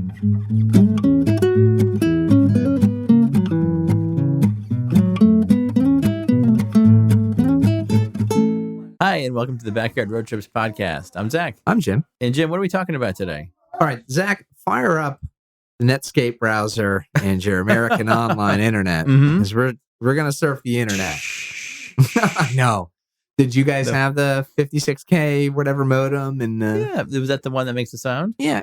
Hi, and welcome to the Backyard Road Trips podcast. I'm Zack. I'm Jim. And Jim, what are we talking about today? All right, Zack, fire up the Netscape browser and your American online internet, because we're gonna surf the internet. I know. Did you guys have the 56K whatever modem? And yeah, was that the one that makes the sound? Yeah.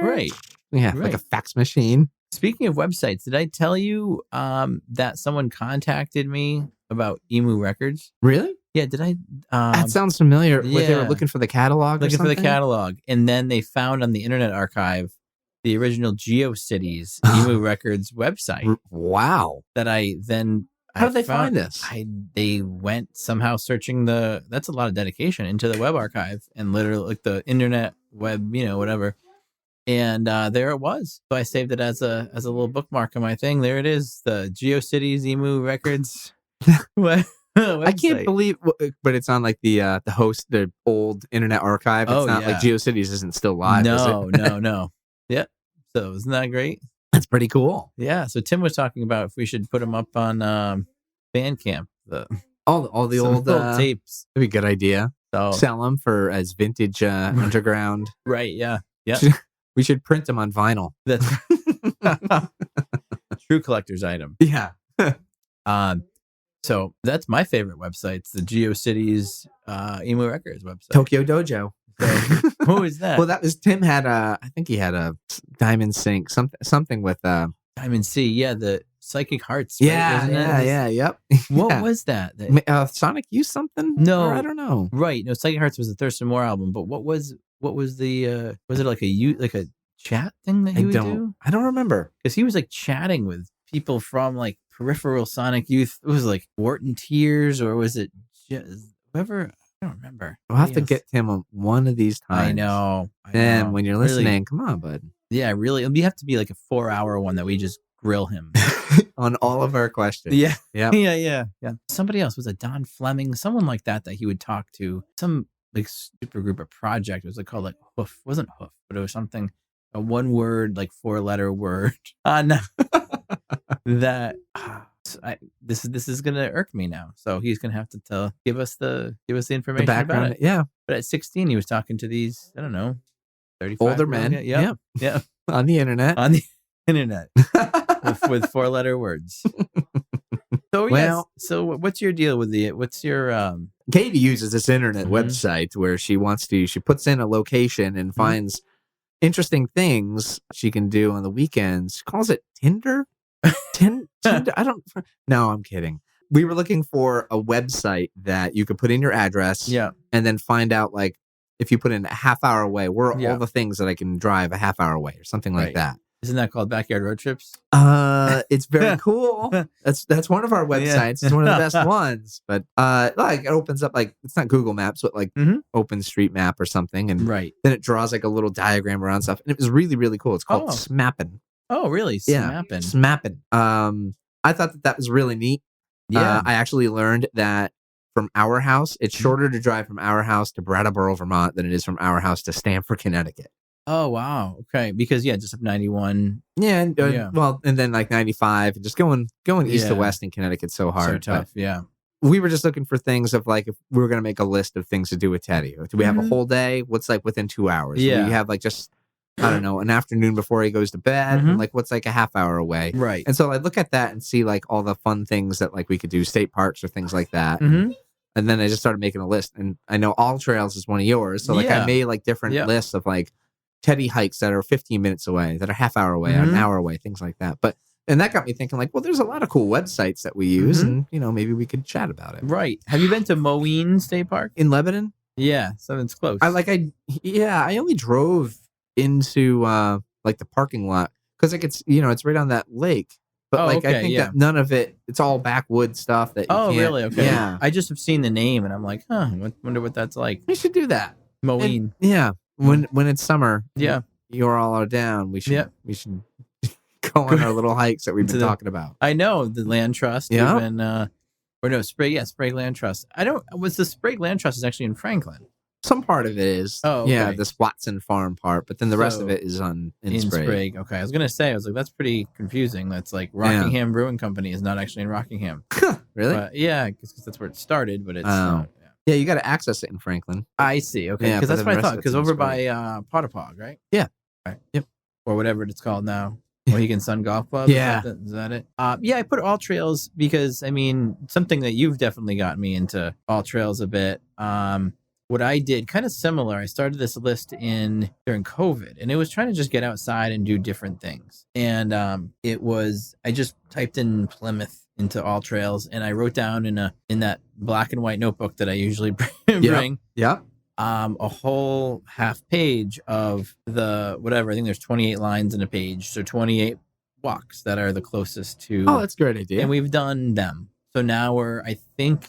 Right. Yeah, Right. like a fax machine. Speaking of websites, did I tell you that someone contacted me about Emu Records? Really? Yeah, did I? That sounds familiar. What, they were yeah. looking for the catalog or Looking for something? the catalog, and then they found on the Internet Archive the original GeoCities Emu Records website. Wow. That I then How did they find this? They went somehow searching that's a lot of dedication into the web archive and literally like the internet web, whatever. And there it was. So I saved it as a little bookmark on my thing. There it is, the GeoCities Emu Records website. I can't believe, but it's on like the old Internet Archive. It's not like GeoCities isn't still live. No, is it? no. Yep. So isn't that great? That's pretty cool. Yeah. So Tim was talking about if we should put them up on Bandcamp. All the old tapes. That'd be a good idea. So sell them as vintage underground. Right. Yeah. Yeah. We should print them on vinyl. That's true collector's item. Yeah. So that's my favorite websites, the GeoCities Emu Records website. Tokyo Dojo. So, who is that? Well, that was Tim had I think he had a Diamond Sync, something with Diamond C. Yeah, the Psychic Hearts. Yeah, right? Yep. What was that? Sonic Youth something? No, or I don't know. Right. No, Psychic Hearts was the Thurston Moore album, but what was the was it like a chat thing that he would do? I don't remember. Because he was like chatting with people from like peripheral Sonic Youth. It was like Wharton Tears, or was it just whoever? I don't remember. We'll have to get Tim on one of these times. I know. And when you're listening, really, come on, bud. Yeah, really. It'll have to be like a 4-hour one that we just grill him on all of our questions. Yeah. Yep. Yeah. Somebody else, was it Don Fleming? Someone like that he would talk to. Some like super group or project. It was like called like Hoof. It wasn't Hoof, but it was something, a 1-word, like 4-letter word. No. That this is gonna irk me now. So he's gonna have to give us the information, the background about it. Yeah. But at 16, he was talking to these, I don't know, 35 older men. Yeah. On the internet. with 4-letter words. So well, so what's your deal with what's your Katie uses this internet website where she puts in a location and finds interesting things she can do on the weekends. She calls it Tinder. Tinder. No, I'm kidding. We were looking for a website that you could put in your address, and then find out like if you put in a half hour away, where are all the things that I can drive a half hour away or something like that. Isn't that called Backyard Road Trips? It's very cool. That's one of our websites. It's one of the best ones. But like it opens up like it's not Google Maps, but like OpenStreetMap or something, and then it draws like a little diagram around stuff, and it was really really cool. It's called Smappin'. Oh, really? Smappin'. Smappin'. I thought that was really neat. Yeah. I actually learned that from our house, it's shorter to drive from our house to Brattleboro, Vermont than it is from our house to Stamford, Connecticut. Oh, wow. Okay. Because, just up 91. Yeah. Well, and then like 95, and just going east to west in Connecticut so hard. So tough, yeah. We were just looking for things of like, if we were going to make a list of things to do with Teddy. Do we have a whole day? What's like within 2 hours? Yeah. Do we have like just, I don't know, an afternoon before he goes to bed? And like what's like a half hour away? Right. And so I look at that and see like all the fun things that like we could do, state parks or things like that. And then I just started making a list. And I know All Trails is one of yours. So like I made like different lists of like Teddy hikes that are 15 minutes away, that are half hour away, or an hour away, things like that. And that got me thinking like, well, there's a lot of cool websites that we use, and maybe we could chat about it. Right. Have you been to Moeen State Park in Lebanon? Yeah, so it's close. I only drove into like the parking lot because like it's right on that lake. But I think that none of it, it's all backwood stuff that you can't. Really? Okay. Yeah. I just have seen the name and I'm like, wonder what that's like. We should do that. Moeen. When it's summer, you're all are down. We should go on our little hikes that we've been talking about. I know the Land Trust. Yeah. Sprague Land Trust. Was the Sprague Land Trust is actually in Franklin. Some part of it is. Oh, Yeah, okay. this Watson Farm part, but then the rest of So it is on in in Sprague. Sprague. Okay, I was gonna say, I was like, that's pretty confusing. That's like Yeah. Rockingham Brewing Company is not actually in Rockingham. Really? But yeah, because that's where it started, but it's Oh. not. Yeah. Yeah, you got to access it in Franklin. I see. Okay, Yeah, because but that's then what the I rest thought. of it's Because in over Sprague. by Potapog, right? Yeah. Right. Yep. Or whatever it's called now. Mohegan Sun Golf Club. Yeah. Is that it? Yeah, I put All Trails because I mean something that you've definitely got me into All Trails a bit. What I did kind of similar. I started this list during COVID, and it was trying to just get outside and do different things. And I just typed in Plymouth into All Trails, and I wrote down in that black and white notebook that I usually bring. Yeah. A whole half page of the whatever. I think there's 28 lines in a page, so 28 walks that are the closest to. Oh, that's a great idea. And we've done them. So now I think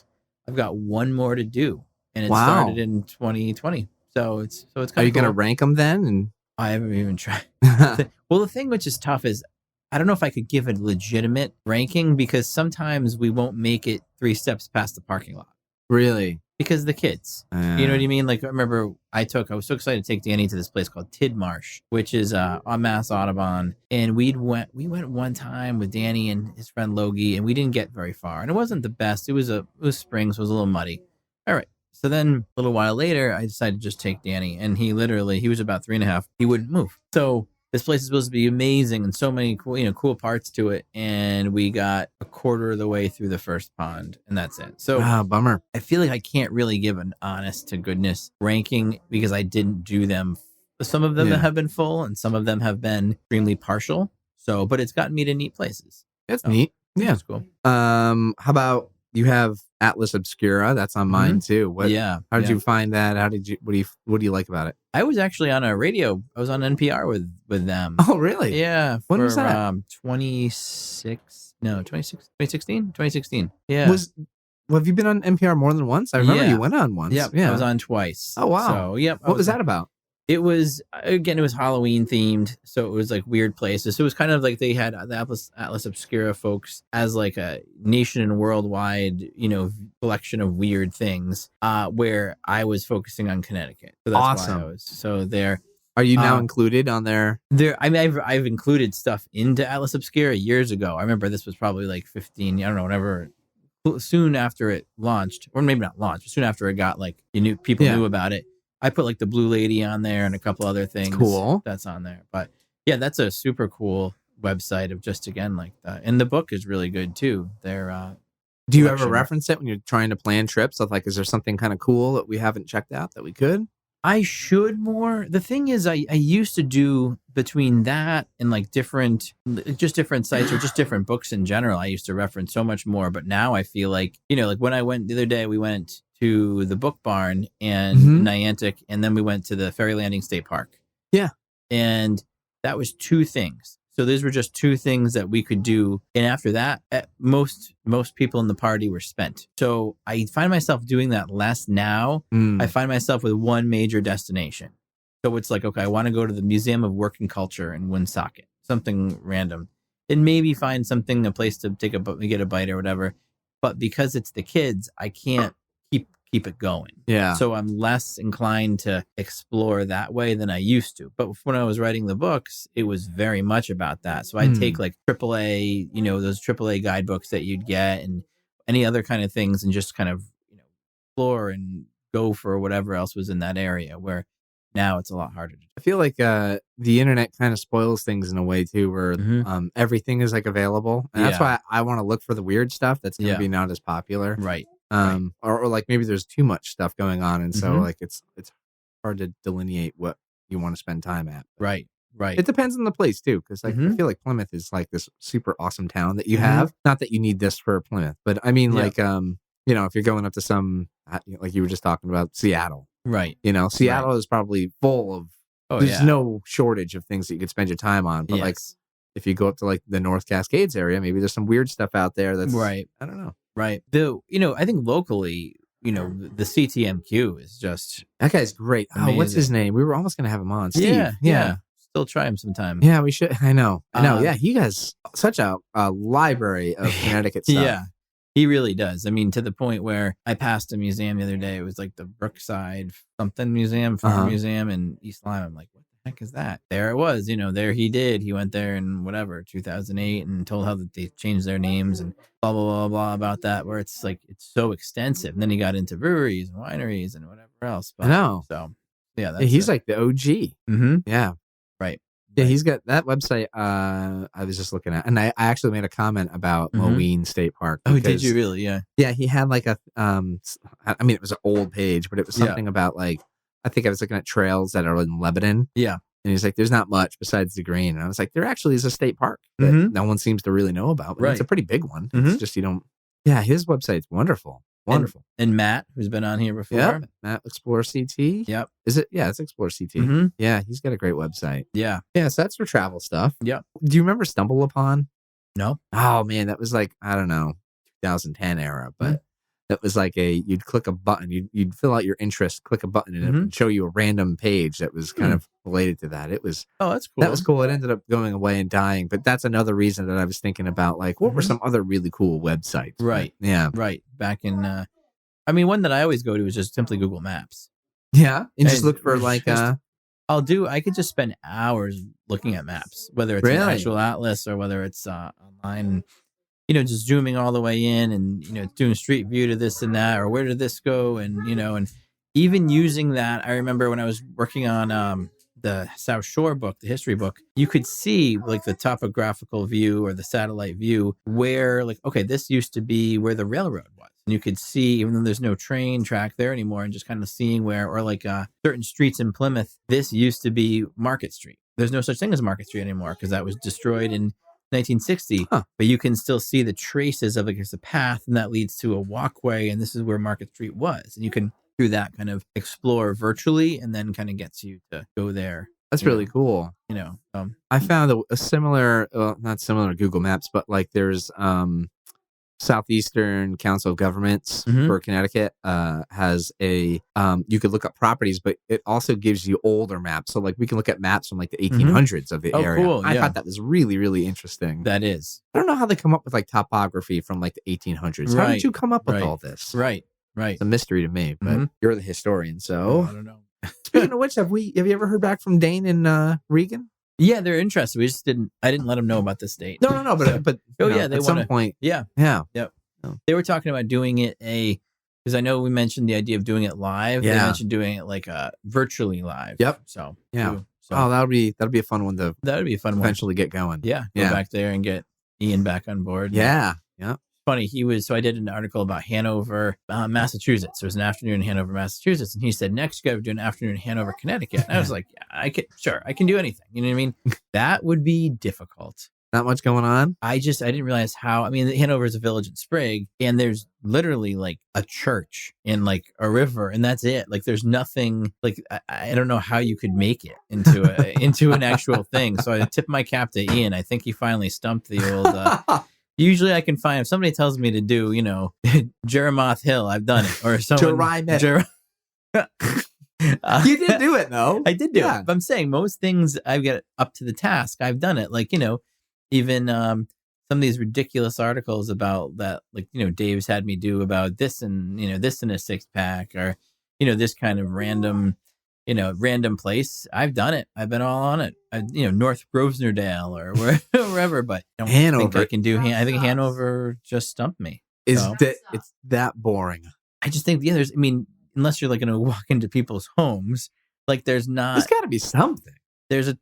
I've got one more to do, and it started in 2020. So it's kind of. Are you going to rank them then? And I haven't even tried. Well, the thing which is tough is I don't know if I could give a legitimate ranking because sometimes we won't make it 3 steps past the parking lot. Really? Because the kids, you know what I mean? Like I remember I was so excited to take Danny to this place called Tidmarsh, which is on Mass Audubon. And we went one time with Danny and his friend Logie, and we didn't get very far. And it wasn't the best. It was spring, so it was a little muddy. All right. So then a little while later, I decided to just take Danny, and he was about 3.5. He wouldn't move. So this place is supposed to be amazing and so many cool parts to it. And we got a quarter of the way through the first pond, and that's it. So bummer. I feel like I can't really give an honest to goodness ranking because I didn't do them. Some of them have been full and some of them have been extremely partial. So, but it's gotten me to neat places. That's neat. Yeah. That's cool. How about you have Atlas Obscura? That's on mine too. How did you find that? What do you like about it? I was actually on a radio. I was on NPR with them. Oh, really? Yeah. When was that? 2016. Yeah. Have you been on NPR more than once? I remember you went on once. Yep, yeah. I was on twice. Oh, wow. So, yep. What was that about? It was Halloween themed, so it was like weird places. So it was kind of like they had the Atlas Obscura folks as like a nation and worldwide, collection of weird things. Where I was focusing on Connecticut. So that's awesome. why I was so there. Are you now included on there? I mean, I've included stuff into Atlas Obscura years ago. I remember this was probably like 15. I don't know, whenever. Soon after it launched, or maybe not launched, but soon after it got like people knew about it. I put like the Blue Lady on there and a couple other things. Cool. That's on there. But yeah, that's a super cool website of just again like that. And the book is really good too. They're do you ever reference it when you're trying to plan trips? Of like, is there something kind of cool that we haven't checked out that we could? I should more. The thing is, I used to do between that and like different sites or just different books in general. I used to reference so much more, but now I feel like, like when I went the other day, we went to the Book Barn and Niantic, and then we went to the Ferry Landing State Park. Yeah. And that was 2 things. So those were just 2 things that we could do. And after that, most people in the party were spent. So I find myself doing that less now. I find myself with one major destination. So it's like, okay, I want to go to the Museum of Work and Culture in Woonsocket, something random, and maybe find a place to get a bite or whatever. But because it's the kids, I can't keep it going. Yeah. So I'm less inclined to explore that way than I used to. But when I was writing the books, it was very much about that. So I'd take like AAA, those AAA guidebooks that you'd get and any other kind of things and just kind of, explore and go for whatever else was in that area where now it's a lot harder to do. I feel like the internet kind of spoils things in a way too, where everything is like available. And that's why I want to look for the weird stuff that's going to be not as popular. Right. Or like maybe there's too much stuff going on, and so like it's hard to delineate what you want to spend time at. Right. It depends on the place too, because like I feel like Plymouth is like this super awesome town that you have. Not that you need this for Plymouth, but I mean like if you're going up to some like you were just talking about Seattle, right? Seattle is probably full of. There's no shortage of things that you could spend your time on, but like if you go up to like the North Cascades area, maybe there's some weird stuff out there that's right. I don't know. Right. I think locally, the CTMQ is just that guy's great. Amazing. Oh, what's his name? We were almost gonna have him on. Steve. Yeah. Still try him sometime. Yeah, we should. I know. Yeah, he has such a library of Connecticut stuff. Yeah. He really does. I mean, to the point where I passed a museum the other day. It was like the Brookside something museum, farm museum in East Lyme. I'm like, what the heck is that? There it was. There he did. He went there in whatever 2008 and told how that they changed their names and blah blah blah blah about that. Where it's like it's so extensive. And then he got into breweries and wineries and whatever else. But, I know. So yeah, that's he's like the OG. Mm-hmm. Yeah. Right. Yeah, he's got that website. I was just looking at, and I actually made a comment about Moline State Park. Oh, did you really? Yeah. Yeah, he had like a I mean, it was an old page, but it was something about like I think I was looking at trails that are in Lebanon. Yeah. And he's like, "There's not much besides the green." And I was like, "There actually is a state park that no one seems to really know about, but it's a pretty big one. It's just you don't." Yeah, his website's wonderful. Wonderful. And Matt, who's been on here before. Yeah, Matt Explore CT. Yep. Is it? Yeah, it's Explore CT. Yeah, he's got a great website. Yeah. Yeah, so that's for travel stuff. Yeah. Do you remember Stumble Upon? No. Oh, man, that was like, I don't know, 2010 era, but that was like you'd click a button, you'd fill out your interest, click a button, and it would show you a random page that was kind of related to that. It was, that's cool. That was cool. It ended up going away and dying, but that's another reason that I was thinking about, like, what were some other really cool websites? Right. But, yeah. Right. Back in, I mean, one that I always go to is just simply Google Maps. Yeah. And just look for like, I could just spend hours looking at maps, whether it's an actual atlas or whether it's online, just zooming all the way in and, doing street view to this and that, or where did this go? And, and even using that, I remember when I was working on the South Shore book, the history book, you could see like the topographical view or the satellite view where like, okay, this used to be where the railroad was. And you could see, even though there's no train track there anymore, and just kind of seeing where, or like certain streets in Plymouth, this used to be Market Street. There's no such thing as Market Street anymore because that was destroyed in 1960. But you can still see the traces of like there's a path and that leads to a walkway, and this is where Market Street was. And you can through that kind of explore virtually, and then kind of gets you to go there. That's really cool. I found a similar, not similar to Google Maps, but like there's Southeastern Council of Governments for Connecticut has a you could look up properties, but it also gives you older maps. So like we can look at maps from like the 1800s of the area. Cool. I thought that was really, really interesting. That is. I don't know how they come up with like topography from like the 1800s. How did you come up with all this? Right. It's a mystery to me, but you're the historian, so I don't know. Speaking of which, have you ever heard back from Dane and Regan? Yeah, they're interested. We just I didn't let them know about this date. No, but they at some point, yep. They were talking about doing it because I know we mentioned the idea of doing it live. They mentioned doing it like virtually live. Yep. So that'll be a fun one to eventually get going. Yeah, go back there and get Ian back on board. Yeah. Funny, I did an article about Hanover, Massachusetts. There was an afternoon in Hanover, Massachusetts, and he said, next you got to do an afternoon in Hanover, Connecticut. And I was like, I can do anything. You know what I mean? That would be difficult. Not much going on. I didn't realize how. I mean, Hanover is a village in Sprague, and there's literally like a church and like a river, and that's it. Like, there's nothing. Like, I don't know how you could make it into an actual thing. So I tip my cap to Ian. I think he finally stumped the old. Usually I can find, if somebody tells me to do, Jeremoth Hill, I've done it. Or someone. You did do it, though. I did do it. But I'm saying most things I've got up to the task. I've done it. Like, even some of these ridiculous articles about that, like, Dave's had me do about this and, this in a 6-pack or, this kind of random place. I've done it. I've been all on it. North Grosvenordale or wherever, but I don't think I can do. I think Hanover just stumped me. It's that boring? I just think unless you're like going to walk into people's homes, like there's got to be something. There's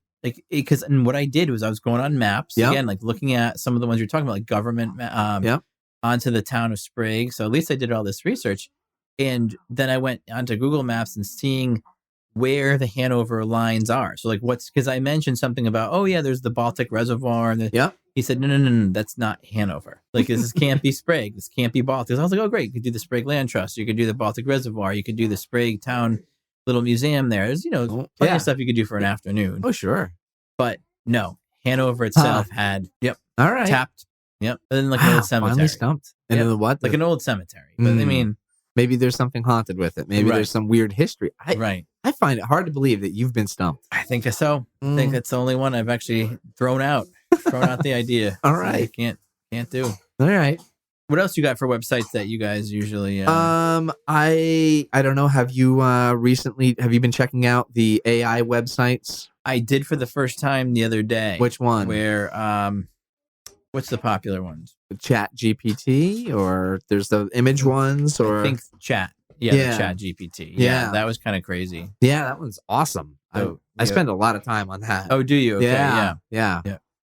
and what I did was I was going on maps again, like looking at some of the ones you're talking about, like government, onto the town of Sprague. So at least I did all this research, and then I went onto Google Maps and seeing where the Hanover lines are. So like because I mentioned something about, there's the Baltic Reservoir. And he said, no, that's not Hanover. Like, this can't be Sprague. This can't be Baltic. I was like, oh, great. You could do the Sprague Land Trust. You could do the Baltic Reservoir. You could do the Sprague Town little museum there. There's, plenty of stuff you could do for an afternoon. Oh, sure. But no, Hanover itself had, all right. Tapped. Yep. And then like an old cemetery. Finally stumped. And then what? Like an old cemetery. But I mean, maybe there's something haunted with it. Maybe there's some weird history. I find it hard to believe that you've been stumped. I think so. I think that's the only one I've actually thrown out the idea. All right. So can't do. All right. What else you got for websites that you guys usually? I don't know. Have you been checking out the AI websites? I did for the first time the other day. Which one? Where what's the popular ones? Chat GPT, or there's the image ones, or I think Chat. Yeah, the Chat GPT. Yeah, that was kind of crazy. Yeah, that one's awesome. So, I spend a lot of time on that. Oh, do you? Okay,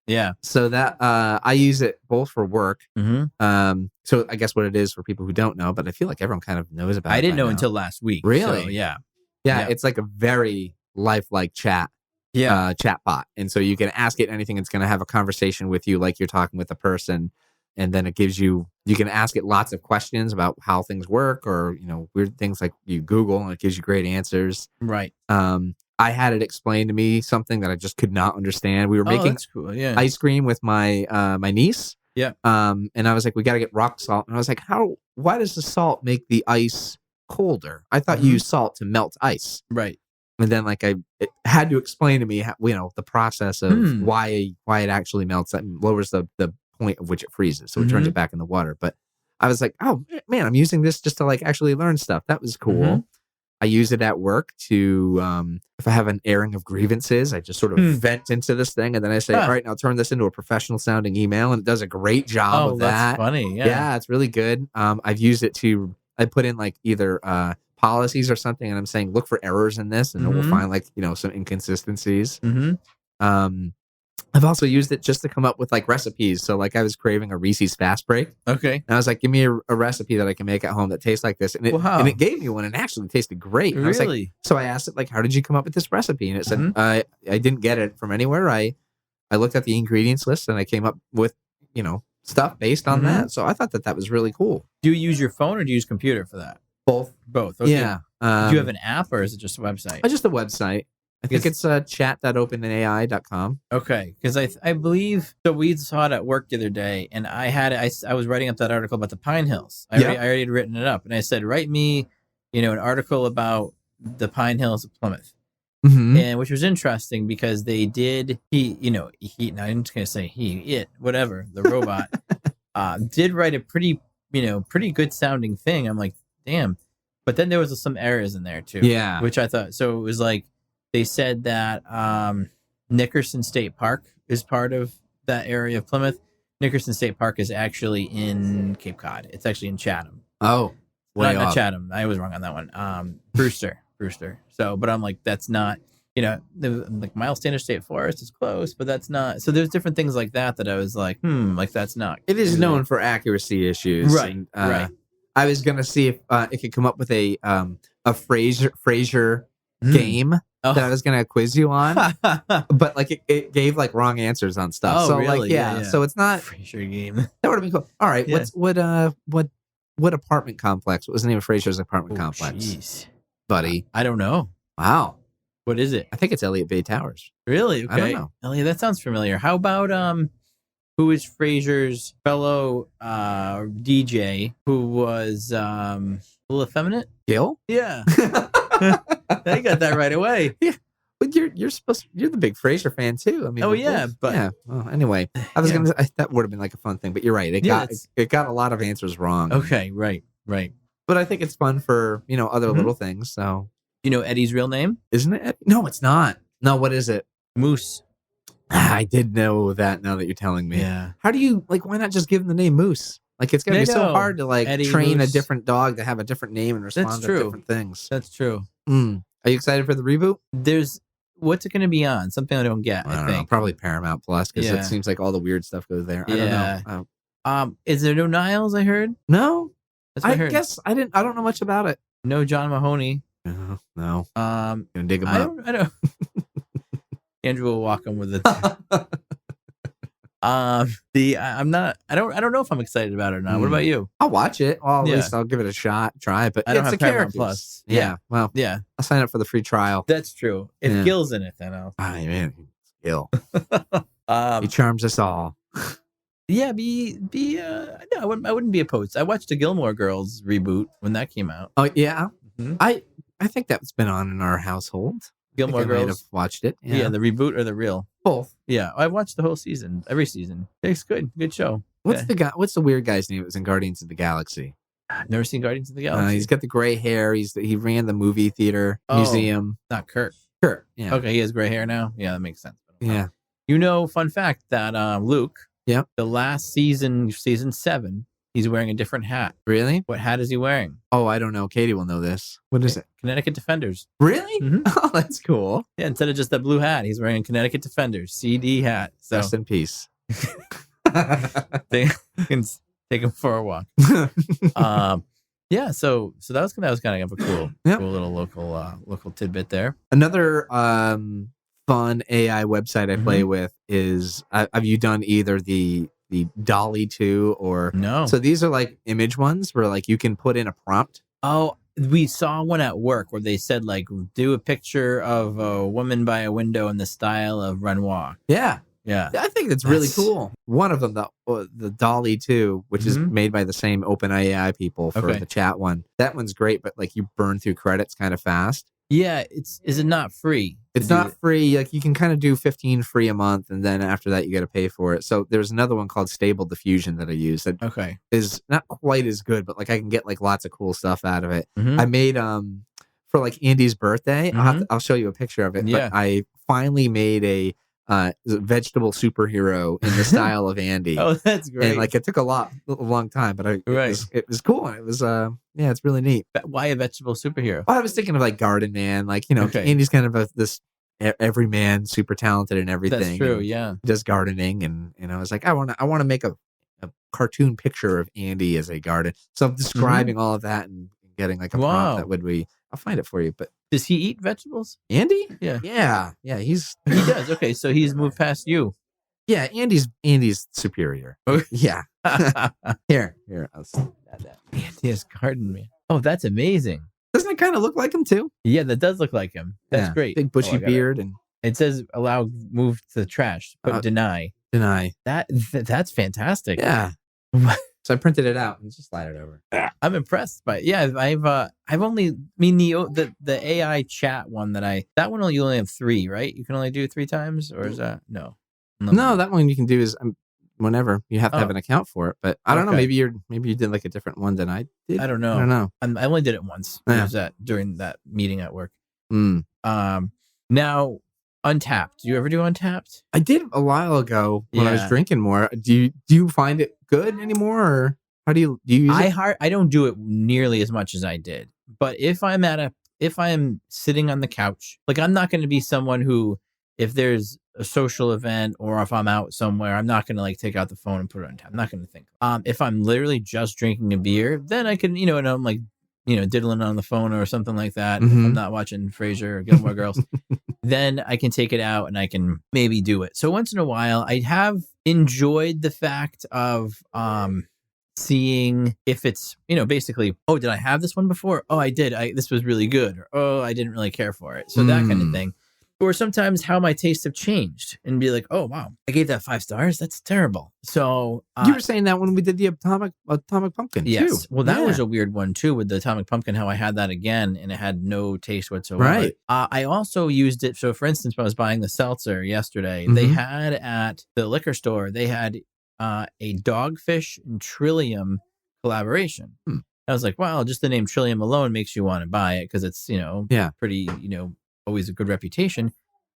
yeah. So that I use it both for work. Mm-hmm. So I guess what it is for people who don't know, but I feel like everyone kind of knows about it. I didn't know now. until last week. Really? So, yeah. It's like a very lifelike chat. Chat bot, and so you can ask it anything. It's going to have a conversation with you like you're talking with a person, and then it gives you can ask it lots of questions about how things work, or weird things like you Google, and it gives you great answers. Right. I had it explain to me something that I just could not understand. We were making ice cream with my my niece. Yeah. And I was like, we got to get rock salt, and I was like, why does the salt make the ice colder? I thought you use salt to melt ice. Right. And then it had to explain to me how, the process of why it actually melts and lowers the point of which it freezes, so it turns it back in the water. But I was like, oh man, I'm using this just to actually learn stuff. That was cool. I use it at work to if I have an airing of grievances, I just sort of vent into this thing, and then I say, all right, now turn this into a professional sounding email, and it does a great job of that. That's funny. Yeah, it's really good. I've used it I put in either policies or something, and I'm saying, look for errors in this, and it will find some inconsistencies. I've also used it just to come up with recipes. So I was craving a Reese's Fast Break. Okay. And I was like, give me a recipe that I can make at home that tastes like this. And it gave me one, and actually tasted great. And really? I was so I asked it, how did you come up with this recipe? And it said, I didn't get it from anywhere. I looked at the ingredients list, and I came up with, stuff based on that. So I thought that was really cool. Do you use your phone or do you use computer for that? Both. Okay. Yeah. Do you have an app or is it just a website? Just a website. I think it's chat.openai.com. Okay, because I believe so. We saw it at work the other day, and I was writing up that article about the Pine Hills. I already had written it up, and I said, write me, an article about the Pine Hills of Plymouth, and which was interesting because they did now I'm just gonna say whatever the robot did write a pretty good sounding thing. I'm like, damn, but then there was some errors in there too. Yeah, which I thought so it was they said that Nickerson State Park is part of that area of Plymouth. Nickerson State Park is actually in Cape Cod. It's actually in Chatham. Oh, not Chatham. I was wrong on that one. Brewster. So, but I'm like, that's not. Miles Standish State Forest is close, but that's not. So there's different things like that I was like, that's not. It is known for accuracy issues, right? And, right. I was gonna see if it could come up with a Frasier game. That I was gonna quiz you on, but it gave like wrong answers on stuff. Oh, so really? Yeah. So it's not Frasier game. That would have been cool. All right, Yeah. what apartment complex? What was the name of Frasier's apartment complex? Jeez, Buddy. I don't know. Wow. What is it? I think it's Elliott Bay Towers. Really? Okay. I don't know. Elliot, that sounds familiar. How about who is Frasier's fellow DJ who was a little effeminate? Gil? Yeah. I got that right away. Yeah. But you're the big Frasier fan too. I mean, oh yeah, but yeah. Well, anyway, I was gonna say that would have been like a fun thing, but you're right. It got a lot of answers wrong. Okay, right. But I think it's fun for other little things. So you know Eddie's real name? Isn't it? No, it's not. No, what is it? Moose. I did know that now that you're telling me. Yeah. How do you why not just give him the name Moose? It's gonna be so hard to Eddie train Moose. a different dog to have a different name and respond to different things. That's true. Are you excited for the reboot? What's it going to be on? Something I don't get. I don't think know, probably Paramount Plus because it seems like all the weird stuff goes there. I don't know. Is there no Niles? I heard. No, that's what I heard. Guess I didn't. I don't know much about it. No John Mahoney. No. Gonna dig him up. I don't. Andrew will walk him with it. I'm not. I don't know if I'm excited about it or not. What about you? I'll watch it. Well, at least I'll give it a shot. Try it. But I don't it's have the Paramount characters. Plus. Yeah. Well. Yeah. I'll sign up for the free trial. That's true. If Gil's in it, then I'll. Oh man, Gil. He charms us all. Yeah. No, I wouldn't be opposed. I watched the Gilmore Girls reboot when that came out. Oh yeah. I think that's been on in our household. Gilmore Girls. I might have watched it. Yeah, the reboot or the real? Both. Yeah, I watched the whole season, every season. It's good show. What's the guy? What's the weird guy's name? It was in Guardians of the Galaxy. I've never seen Guardians of the Galaxy. He's got the gray hair. He ran the movie theater museum. Not Kurt. Kurt. Yeah. Okay, he has gray hair now. Yeah, that makes sense. Yeah. Fun fact that Luke. Yeah. The last season 7, he's wearing a different hat. Really? What hat is he wearing? Oh, I don't know. Katie will know this. What is it? Connecticut Defenders. Really? Mm-hmm. Oh, that's cool. Yeah, instead of just that blue hat, he's wearing a Connecticut Defenders CD hat. So rest in peace. they can take him for a walk. Yeah, so that was kind of a cool little local tidbit there. Another fun AI website I play with is have you done either the Dolly 2 or no? So these are like image ones where like you can put in a prompt. Oh, we saw one at work where they said like do a picture of a woman by a window in the style of Renoir. Yeah. Yeah, I think that's really cool. One of them, the Dolly 2, which is made by the same OpenAI people for the chat one. That one's great, but like you burn through credits kind of fast. Yeah, is it not free? It's not free. Like you can kind of do 15 free a month, and then after that you got to pay for it. So there's another one called Stable Diffusion that I use that is not quite as good, but like I can get like lots of cool stuff out of it. I made for like Andy's birthday. I'll show you a picture of it. Yeah. But I finally made a vegetable superhero in the style of Andy. Oh, that's great. And like it took a long time, but it was cool. It was it's really neat. Why a vegetable superhero? Well, I was thinking of like Garden Man, like Andy's kind of this everyman, super talented and everything. That's true. Yeah, he does gardening, and I was like, I want to make a cartoon picture of Andy as a garden. So I'm describing all of that and getting like a prompt that would be. I'll find it for you. But does he eat vegetables? Andy? Yeah. He does. Okay, so he's moved past you. Yeah, Andy's superior. Yeah. Here. I'll that. Andy has garden man. Oh, that's amazing. Doesn't it kind of look like him too? Yeah, that does look like him. That's great. Big bushy beard and it says allow move to the trash. But deny. That's fantastic. Yeah. So I printed it out and just slide it over. I'm impressed by it. Yeah, I've only the AI chat one that one you only have 3, right? You can only do 3 times, or is that no? No, that one you can do is whenever you have to have an account for it. But I don't know. Maybe you did like a different one than I did. I don't know. I only did it once. Yeah. It was during that meeting at work. Now. Untapped. Do you ever do Untapped? I did a while ago when I was drinking more. Do you find it good anymore, or how do you use it? I don't do it nearly as much as I did. But if I'm sitting on the couch, like I'm not going to be someone who, if there's a social event or if I'm out somewhere, I'm not going to like take out the phone and put it on tap. I'm not going to think. If I'm literally just drinking a beer, then I can, and I'm like, diddling on the phone or something like that. If I'm not watching Frasier or Gilmore Girls, then I can take it out and I can maybe do it. So once in a while, I have enjoyed the fact of seeing if it's, basically, oh, did I have this one before? Oh, I did. This was really good. Or, oh, I didn't really care for it. So that kind of thing. Or sometimes how my tastes have changed and be like, oh, wow, I gave that 5 stars. That's terrible. So you were saying that when we did the Atomic Pumpkin, yes. too. Well, that was a weird one, too, with the Atomic Pumpkin, how I had that again and it had no taste whatsoever. Right. I also used it. So, for instance, when I was buying the seltzer yesterday, they had at the liquor store, they had a Dogfish and Trillium collaboration. I was like, wow, just the name Trillium alone makes you want to buy it because it's, pretty, always a good reputation. I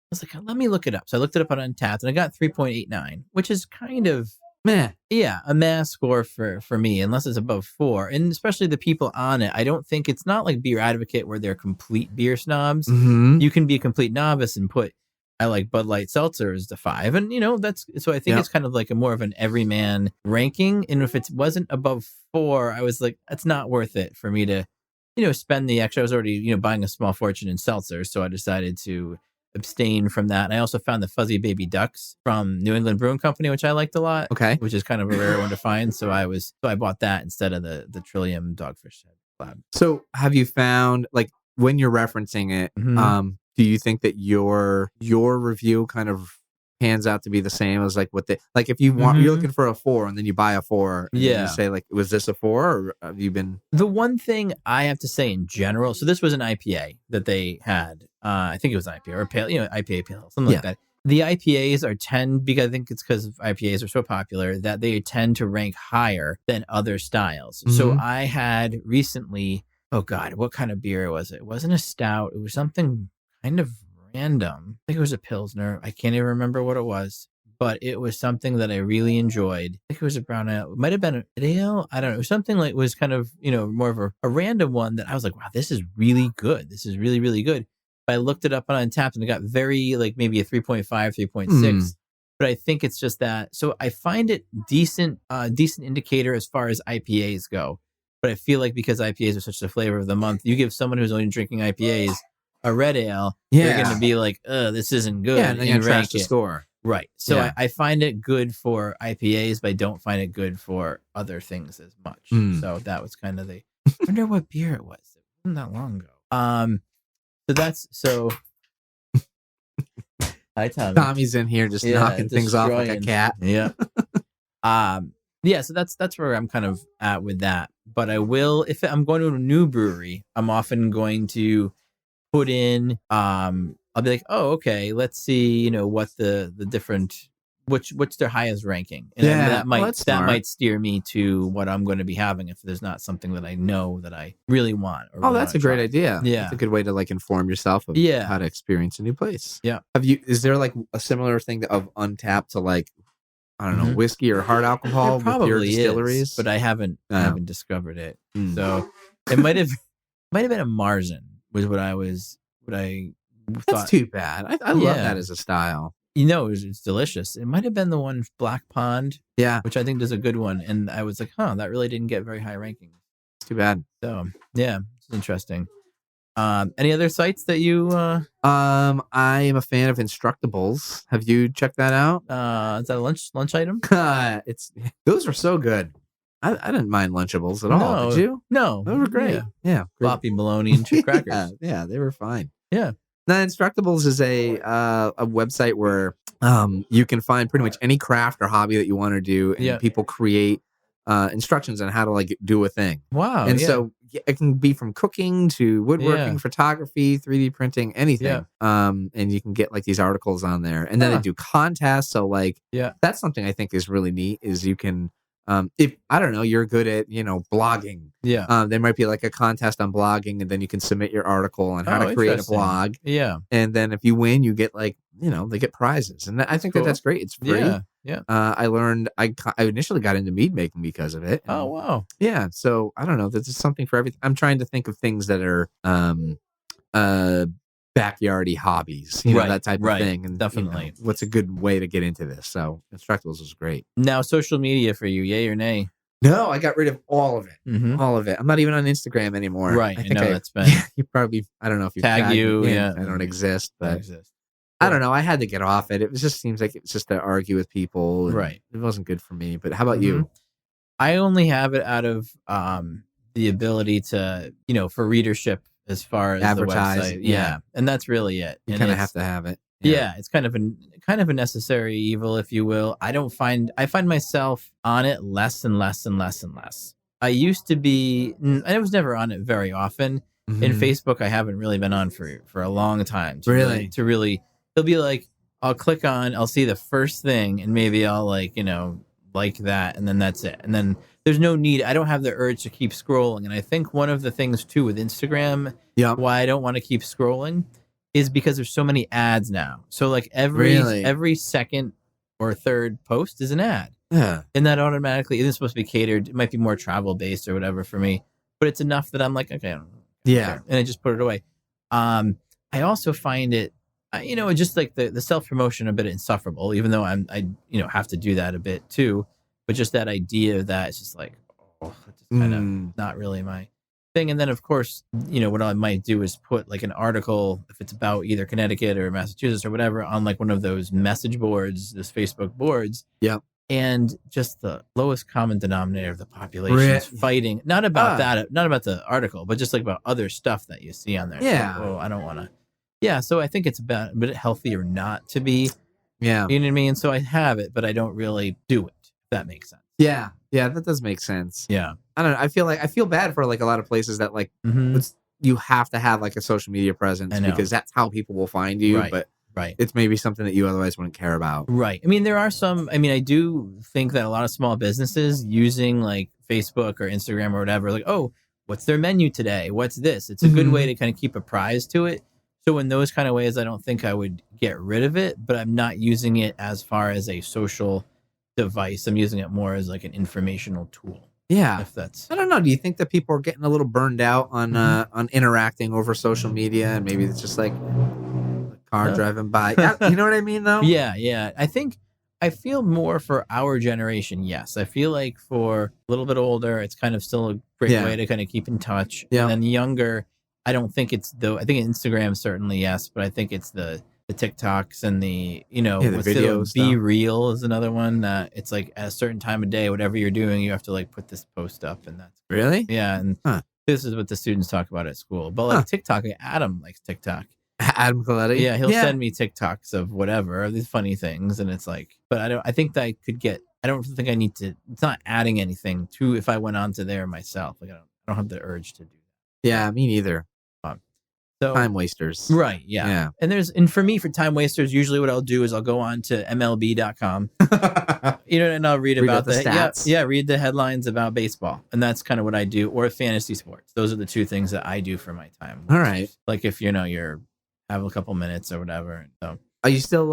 was like, let me look it up. So I looked it up on Untapped and I got 3.89, which is kind of meh. Yeah, a meh score for me, unless it's above 4. And especially the people on it, I don't think it's not like Beer Advocate where they're complete beer snobs. You can be a complete novice and put, I like Bud Light Seltzer as the 5. And, that's, so I think it's kind of like a more of an everyman ranking. And if it wasn't above 4, I was like, it's not worth it for me to, spend the extra. I was already, buying a small fortune in seltzer. So I decided to abstain from that. And I also found the Fuzzy Baby Ducks from New England Brewing Company, which I liked a lot. Okay. Which is kind of a rare one to find. So I bought that instead of the Trillium Dogfish Lab. So have you found, like, when you're referencing it, do you think that your review kind of pans out to be the same as like what if you want, you're looking for a 4 and then you buy a 4 and you say like, was this a 4 or have you been? The one thing I have to say in general, so this was an IPA that they had, I think it was an IPA or a pale, IPA pale, something like that. The IPAs because I think it's because IPAs are so popular that they tend to rank higher than other styles. So I had recently, oh God, what kind of beer was it? It wasn't a stout. It was something kind of random. I think it was a Pilsner. I can't even remember what it was, but it was something that I really enjoyed. I think it was a brown ale. It might have been an ale. I don't know. It was something like, it was kind of, more of a random one that I was like, wow, this is really good. This is really, really good. I looked it up on Untappd and it got very like maybe a 3.5, 3.6. But I think it's just that. So I find it decent indicator as far as IPAs go. But I feel like because IPAs are such the flavor of the month, you give someone who's only drinking IPAs a red ale, they're going to be like, this isn't good. Yeah, and then you trash the score. Right. So I find it good for IPAs, but I don't find it good for other things as much. So that was kind of I wonder what beer it was. It wasn't that long ago. So hi Tommy. Tommy's in here just knocking things off like a cat. Yeah. So that's where I'm kind of at with that. But I will, if I'm going to a new brewery, I'm often going to put in I'll be like, oh, okay, let's see, what the different what's their highest ranking. And that might steer me to what I'm going to be having if there's not something that I know that I really want. That's a great idea. Yeah. It's a good way to like inform yourself of how to experience a new place. Yeah. Is there like a similar thing of Untappd to like, I don't know, whiskey or hard alcohol with your distilleries? But I haven't discovered it. So it might have been a Marzen was what I thought. That's too bad. I love that as a style. It's delicious. It might have been the one Black Pond, which I think is a good one. And I was like, that really didn't get very high rankings. It's too bad. So it's interesting. Any other sites that you? I am a fan of Instructables. Have you checked that out? Is that a lunch item? Those are so good. I didn't mind Lunchables at all. Did you? No, they were great. Yeah, floppy bologna and chip crackers. Yeah, they were fine. Yeah. Now, Instructables is a website where you can find pretty much any craft or hobby that you want to do, and people create instructions on how to like do a thing. Wow! And so it can be from cooking to woodworking, photography, 3D printing, anything. And you can get like these articles on there, and then they do contests. So like, that's something I think is really neat. Is you can. If I don't know, you're good at blogging. There might be like a contest on blogging, and then you can submit your artitle on how to create a blog. And then if you win, you get like they get prizes, and I think that's great. It's free. I learned. I initially got into mead making because of it. Oh wow. Yeah. So I don't know. This is something for everything. I'm trying to think of things that are backyardy hobbies, that type of thing. And definitely, what's a good way to get into this? So Instructables is great. Now, social media for you, yay or nay? No, I got rid of all of it. All of it. I'm not even on Instagram anymore. Right. I think that's been. You probably. I don't know if you tag you. I don't exist, but I don't know. I had to get off it. It just seems like it's just to argue with people. Right. It wasn't good for me. But how about you? I only have it out of the ability to for readership. As far as advertise, the website, and that's really it. You kind of have to have it. It's kind of a necessary evil, if you will. I find myself on it less and less and less and less. I used to be, and I was never on it very often. In Facebook, I haven't really been on for a long time. To really, it'll be like I'll click on, I'll see the first thing, and maybe I'll like that, and then that's it, and then. There's no need. I don't have the urge to keep scrolling. And I think one of the things, too, with Instagram, why I don't want to keep scrolling is because there's so many ads now. So, like, every second or third post is an ad. Yeah. And that automatically isn't supposed to be catered. It might be more travel-based or whatever for me. But it's enough that I'm like, okay. I don't know. Yeah. And I just put it away. I also find it, just like the self-promotion a bit insufferable, even though I have to do that a bit, too. But just that idea of that, it's just like, it's just kind of not really my thing. And then, of course, what I might do is put like an article, if it's about either Connecticut or Massachusetts or whatever, on like one of those message boards, those Facebook boards. Yep. And just the lowest common denominator of the population is fighting, not about that, not about the article, but just like about other stuff that you see on there. Yeah. So, I don't want to. Yeah. So I think it's a bit healthier not to be. Yeah. You know what I mean? So I have it, but I don't really do it. That makes sense. Yeah, that does make sense. Yeah, I don't know. I feel bad for like a lot of places that like you have to have like a social media presence because that's how people will find you. Right. But Right. it's maybe something that you otherwise wouldn't care about. Right. I mean, there are some. I mean, I do think that a lot of small businesses using like Facebook or Instagram or whatever, like, oh, what's their menu today? What's this? It's a good way to kind of keep a prize to it. So in those kind of ways, I don't think I would get rid of it, but I'm not using it as far as a social device. I'm using it more as like an informational tool. Yeah. If that's, I don't know. Do you think that people are getting a little burned out on interacting over social media, and maybe it's just like a car driving by? You know what I mean, though? Yeah, yeah. I feel more for our generation. Yes, I feel like for a little bit older, it's kind of still a great way to kind of keep in touch. Yeah. And then younger, I don't think it's though. I think Instagram certainly yes, but I think it's the TikToks and the the what's the videos Be stuff. Real is another one that it's like at a certain time of day, whatever you're doing, you have to like put this post up, and that's Really? yeah. And this is what the students talk about at school. But like TikTok, Adam likes TikTok. Adam Coletti? Yeah, he'll send me TikToks of whatever, these funny things, and it's like, but I think that I could get. I don't think I need to. It's not adding anything to if I went onto there myself. Like I don't have the urge to do that. Yeah, me neither. So Time wasters. Right, yeah. And for me, for time wasters, usually what I'll do is I'll go on to MLB.com, and I'll read about the stats. read the headlines about baseball. And that's kind of what I do, or fantasy sports. Those are the two things that I do for my time. All right. Like if, you're have a couple minutes or whatever. So are you still,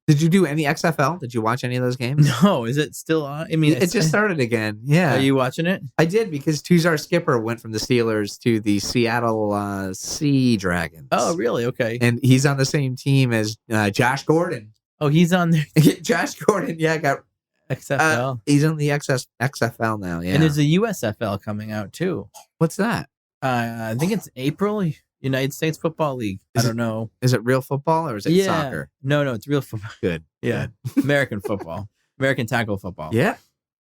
did you do any XFL? Did you watch any of those games? No, is it still on? I mean, it just started again. Yeah. Are you watching it? I did, because Tuzar Skipper went from the Steelers to the Seattle Sea Dragons. Oh, really? Okay. And he's on the same team as Josh Gordon. Oh, he's on there. Josh Gordon, got XFL. He's on the XFL now, yeah. And there's a USFL coming out too. What's that? I think it's April. United States Football League. I don't know. Is it real football or is it soccer? No, it's real football. Good. Yeah. American football. American tackle football. Yeah.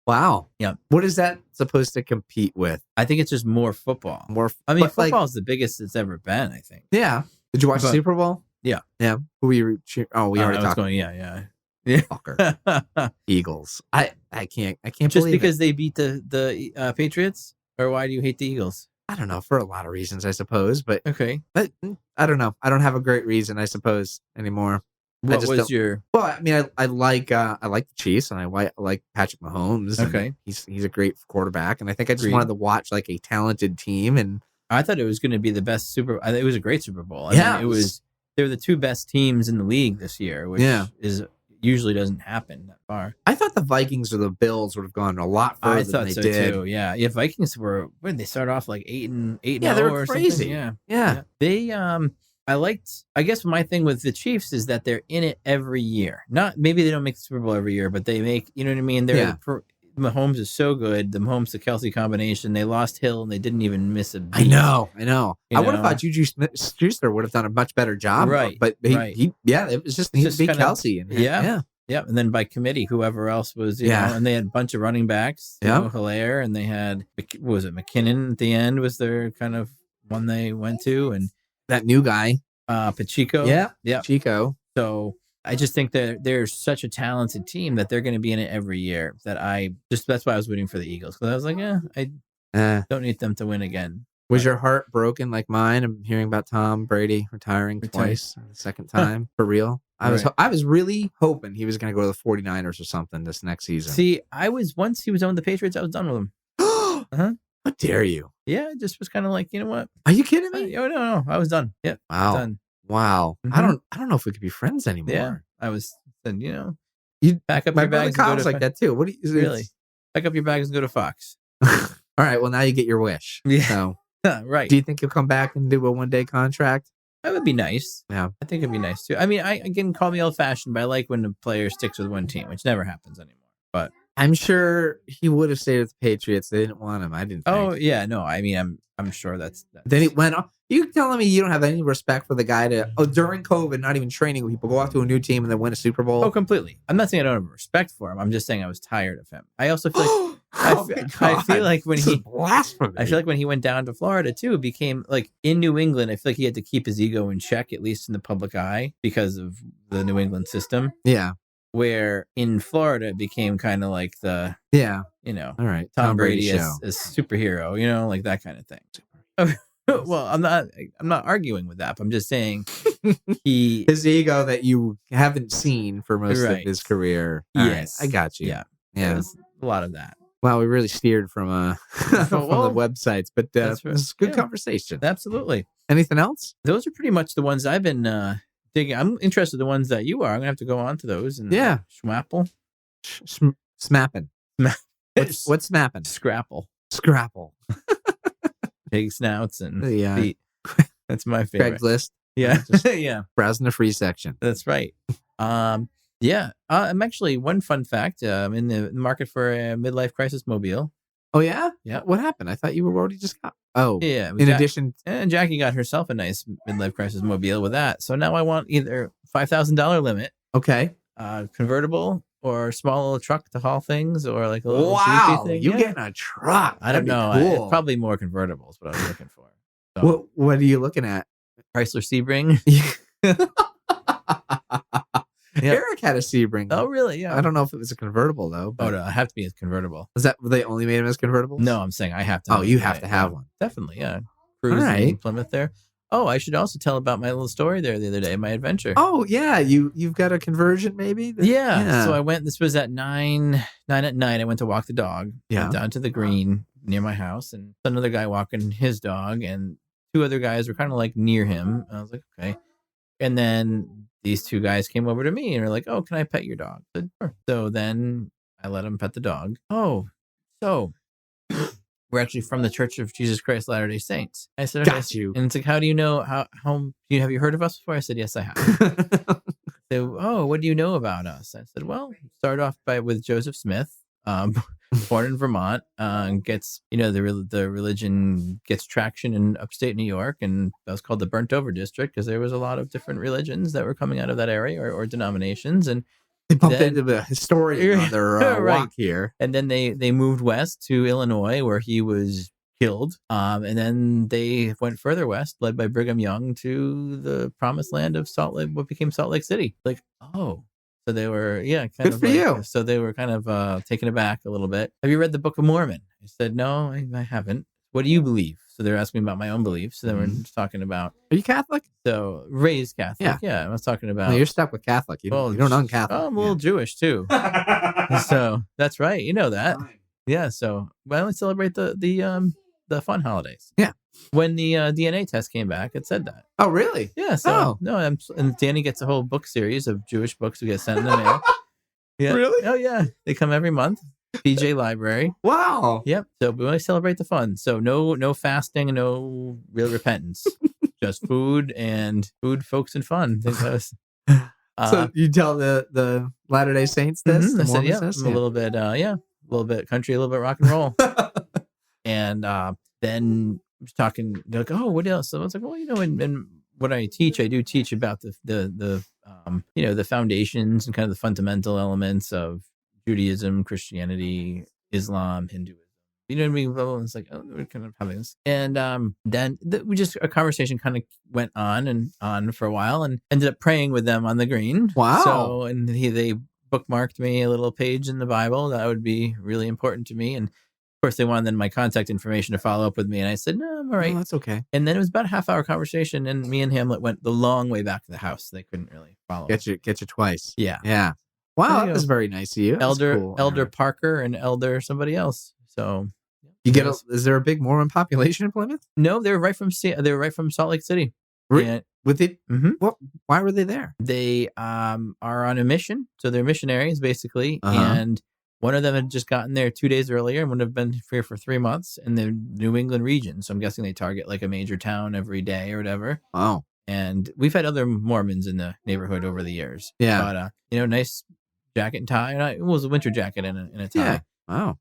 Wow. Yeah. What is that supposed to compete with? I think it's just more football. I mean, football is the biggest it's ever been, I think. Yeah. Did you watch the Super Bowl? Yeah. Yeah. Who were you cheering? Oh, we already talked. Yeah. Fucker. Eagles. I can't just believe because they beat the Patriots? Or why do you hate the Eagles? I don't know, for a lot of reasons, I suppose, but okay. But I don't know. I don't have a great reason, I suppose, anymore. What was your? Well, I mean, I like the Chiefs, and I like Patrick Mahomes. Okay, he's a great quarterback, and I think I just wanted to watch like a talented team. And I thought it was going to be the best Super. It was a great Super Bowl. I mean, it was. They were the two best teams in the league this year, which is usually doesn't happen that far. I thought the Vikings or the Bills would have gone a lot further than they did. Too. Yeah, Vikings were. Where did they start off? Like 8-8. Yeah, they were crazy. Yeah. They I guess my thing with the Chiefs is that they're in it every year. Not maybe they don't make the Super Bowl every year, but they make. You know what I mean? Mahomes is so good. The Mahomes to Kelsey combination. They lost Hill and they didn't even miss a beat. I know. I would have thought Juju Smith-Schuster would have done a much better job. Right. But he it was just he beat Kelsey. Yeah. And then by committee, whoever else was, you know, and they had a bunch of running backs. Hilaire, and they had, what was it, McKinnon at the end was their kind of one they went to, and that new guy, Pacheco. Yeah. Chico. So I just think that they're such a talented team that they're going to be in it every year. That's why I was rooting for the Eagles, because I was like, I don't need them to win again. Was your heart broken like mine? I'm hearing about Tom Brady retiring twice, the second time for real. I was really hoping he was going to go to the 49ers or something this next season. See, once he was on the Patriots, I was done with him. How dare you? Yeah, it just was kind of like, you know what? Are you kidding me? Oh no, I was done. Yeah, wow, done. Wow. Mm-hmm. I don't know if we could be friends anymore. Yeah, I was. Then you pack up your bags. My brother like that too. What do you really? Pack up your bags and go to Fox. All right. Well, now you get your wish. Yeah. So, right. Do you think you'll come back and do a 1-day contract? That would be nice. Yeah. I think it'd be nice too. I mean, again, call me old fashioned, but I like when the player sticks with one team, which never happens anymore. But I'm sure he would have stayed with the Patriots. They didn't want him. I didn't think. Oh, yeah. No, I mean, I'm sure that's... Then he went off. You telling me you don't have any respect for the guy during COVID, not even training, people go off to a new team and then win a Super Bowl? Oh, completely. I'm not saying I don't have respect for him. I'm just saying I was tired of him. I also feel like... I feel like when blasphemy. I feel like when he went down to Florida too, it became like in New England. I feel like he had to keep his ego in check, at least in the public eye, because of the New England system. Yeah. Where in Florida it became kind of like the all right, Tom Brady as superhero, like that kind of thing. Well, I'm not arguing with that. But I'm just saying he his ego that you haven't seen for most of Right. his career. All right, Yes. I got you. Yeah. Yeah. There's a lot of that. Wow, we really steered from from the Well, websites, but that's this right. is good Yeah. conversation. Absolutely. Anything else? Those are pretty much the ones I've been digging. I'm interested in the ones that you are. I'm gonna have to go on to those and Yeah. Schwapple. Smapping. What's snapping? Scrapple. Scrapple. Pig snouts and Yeah. feet. That's my favorite. Craigslist. Yeah. Just Yeah. browsing the free section. That's right. Yeah. I'm actually, one fun fact, in the market for a midlife crisis mobile. Oh yeah? Yeah. What happened? I thought you were already just got. Oh. Yeah. In addition. And Jackie got herself a nice midlife crisis mobile with that. So now I want either $5,000 limit, Okay. convertible, or small little truck to haul things, or like a little Wow. sleepy thing. You Yeah. getting a truck? I don't That'd be know. Cool. It's probably more convertibles, what I was looking for. So, What are you looking at? Chrysler Sebring. Yeah. Eric had a Sebring. Oh, really? Yeah. I don't know if it was a convertible though. Oh, But no, I have to be a convertible. was that they only made them as convertibles? No, I'm saying I have to. Oh, you have it. to have Yeah, one. definitely, yeah. Cruise in right. Plymouth there. Oh, I should also tell about my little story there the other day, my adventure. Oh yeah, you've got a conversion maybe. Yeah. So I went. This was at 9 at night. I went to walk the dog. Yeah. Went down to the green near my house, and another guy walking his dog, and two other guys were kind of like near him. I was like, okay. And then these two guys came over to me and were like, "Oh, can I pet your dog?" I said, sure. So then I let him pet the dog. Oh, so we're actually from the Church of Jesus Christ Latter-day Saints. I said, okay. Got you. And it's like, how do you know? Have you heard of us before? I said, yes, I have. So, oh, what do you know about us? I said, well, start off with Joseph Smith, born in Vermont, gets, the religion gets traction in upstate New York, and that was called the Burnt Over District because there was a lot of different religions that were coming out of that area or denominations, and they bumped into the historian on their right. walk here, and then they moved west to Illinois where he was killed, and then they went further west, led by Brigham Young, to the promised land of Salt Lake, what became Salt Lake City. Like, oh. So they were, kind Good of for you. So they were kind of taken aback a little bit. Have you read the Book of Mormon? I said, no, I haven't. What do you believe? So they're asking me about my own beliefs. So then we're just talking about. Are you Catholic? So raised Catholic. Yeah. I was talking about. No, you're stuck with Catholic. You don't un-Catholic. Oh, I'm a little Jewish too. So that's right. You know that. Yeah. So why don't we celebrate the fun holidays? Yeah. When the DNA test came back, it said that. Oh, really? Yeah. So no, and Danny gets a whole book series of Jewish books we get sent in the mail. Yeah. Really? Oh, yeah. They come every month. PJ Library. Wow. Yep. So we want to celebrate the fun. So no fasting and no real repentance. Just food, folks, and fun. So you tell the Latter-day Saints this? I said, yeah, this? a little bit country, a little bit rock and roll. And then I was talking, they're like, oh, what else? So I was like, well, and what I do teach about the foundations and kind of the fundamental elements of Judaism, Christianity, Islam, Hinduism. You know what I mean? Well, it's like, oh, we're kind of having this. And then a conversation kind of went on and on for a while, and ended up praying with them on the green. Wow. So, and they bookmarked me a little page in the Bible that would be really important to me. And of course, they wanted then my contact information to follow up with me. And I said, no, I'm all right. No, that's okay. And then it was about a half-hour conversation, and me and Hamlet went the long way back to the house. They couldn't really follow. Get you twice. Yeah. Yeah. Wow, There that you was go. very nice of you. Elder Parker and Elder somebody else. So you get is there a big Mormon population in Plymouth? No, they're right from Salt Lake City. And, With it, mm-hmm. Why were they there? They are on a mission, so they're missionaries basically. And one of them had just gotten there 2 days earlier and would have been here for 3 months in the New England region. So I'm guessing they target like a major town every day or whatever. Wow. And we've had other Mormons in the neighborhood over the years. Yeah. But nice jacket and tie. And it was a winter jacket and a tie. Yeah. Wow.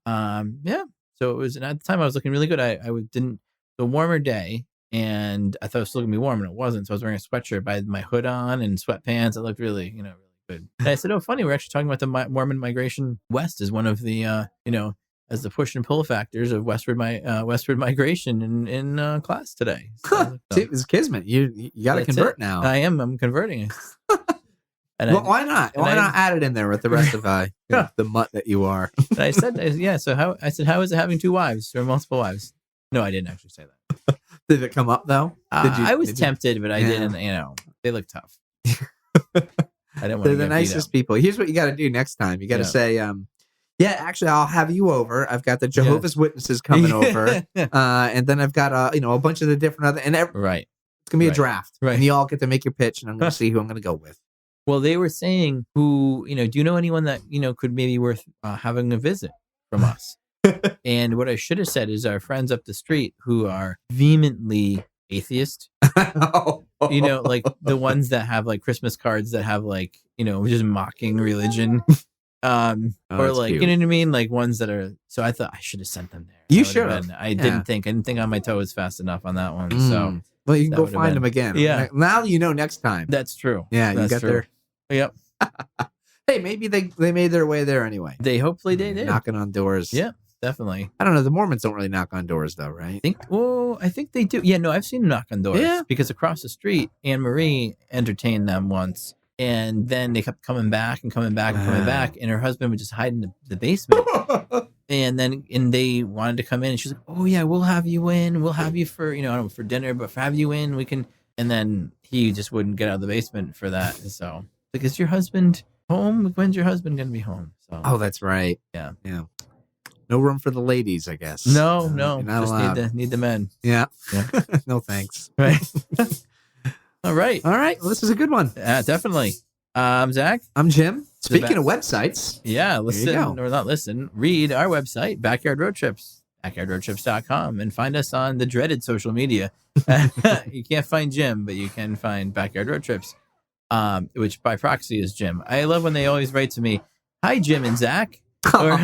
Yeah. So it was, and at the time I was looking really good. I the warmer day, and I thought it was still gonna be warm, and it wasn't. So I was wearing a sweatshirt, but I had my hood on and sweatpants. It looked really, really good. And I said, "Oh, funny, we're actually talking about the Mormon migration west as one of the, as the push and pull factors of westward migration in class today." So, See, it was kismet. You got to convert now. I'm converting. And why not? Why not add it in there with the rest of the mutt that you are? And I said, yeah. So how is it having two wives or multiple wives? No, I didn't actually say that. Did it come up though? I was tempted, but I didn't. They look tough. I didn't want They're to the get nicest people. Here's what you got to do next time. You got to say, yeah, actually, I'll have you over. I've got the Jehovah's Witnesses coming over, and then I've got a bunch of the different other right. It's gonna be a draft, right? And you all get to make your pitch, and I'm gonna see who I'm gonna go with. Well, they were saying do you know anyone that could maybe worth having a visit from us? And what I should have said is our friends up the street who are vehemently atheist. Like the ones that have like Christmas cards that have like just mocking religion. Or like cute. You know what I mean, like ones that are. So I thought I should have sent them there. You should have. I didn't think on my toes fast enough on that one. So well, you can go find them again. Yeah. Now next time. That's true. Yeah, you got there. Yep. Hey, maybe they made their way there anyway. They hopefully they did. Knocking on doors. Yeah, definitely. I don't know. The Mormons don't really knock on doors though, right? I think they do. Yeah, no, I've seen them knock on doors. Yeah. Because across the street, Anne Marie entertained them once. And then they kept coming back and coming back and coming back. And her husband would just hide in the basement. And they wanted to come in. And she's like, oh, yeah, we'll have you in. We'll have you for, I don't know, for dinner, but for have you in, we can. And then he just wouldn't get out of the basement for that. And so, like, is your husband home? When's your husband going to be home? So, oh, that's right. Yeah. Yeah. No room for the ladies, I guess. No. Just need the men. Yeah. No, thanks. Right. All right. Well, this is a good one. Yeah, definitely. Zach. I'm Jim. Speaking of websites. Yeah, read our website, Backyard Road Trips, backyardroadtrips.com, and find us on the dreaded social media. You can't find Jim, but you can find Backyard Road Trips, which by proxy is Jim. I love when they always write to me, hi, Jim and Zach. Or,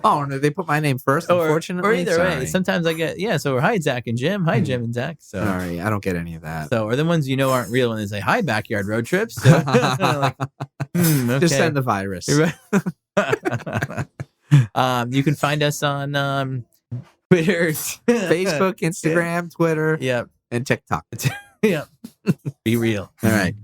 oh no, they put my name first, unfortunately. Or either way. Sometimes I get so hi Zach and Jim. Hi Jim and Zach. So sorry, I don't get any of that. So or the ones aren't real and they say hi Backyard Road Trips. So, like, okay. Just send the virus. You can find us on Twitter, Facebook, Instagram, Twitter, yep, and TikTok. Yep. Be real. All right.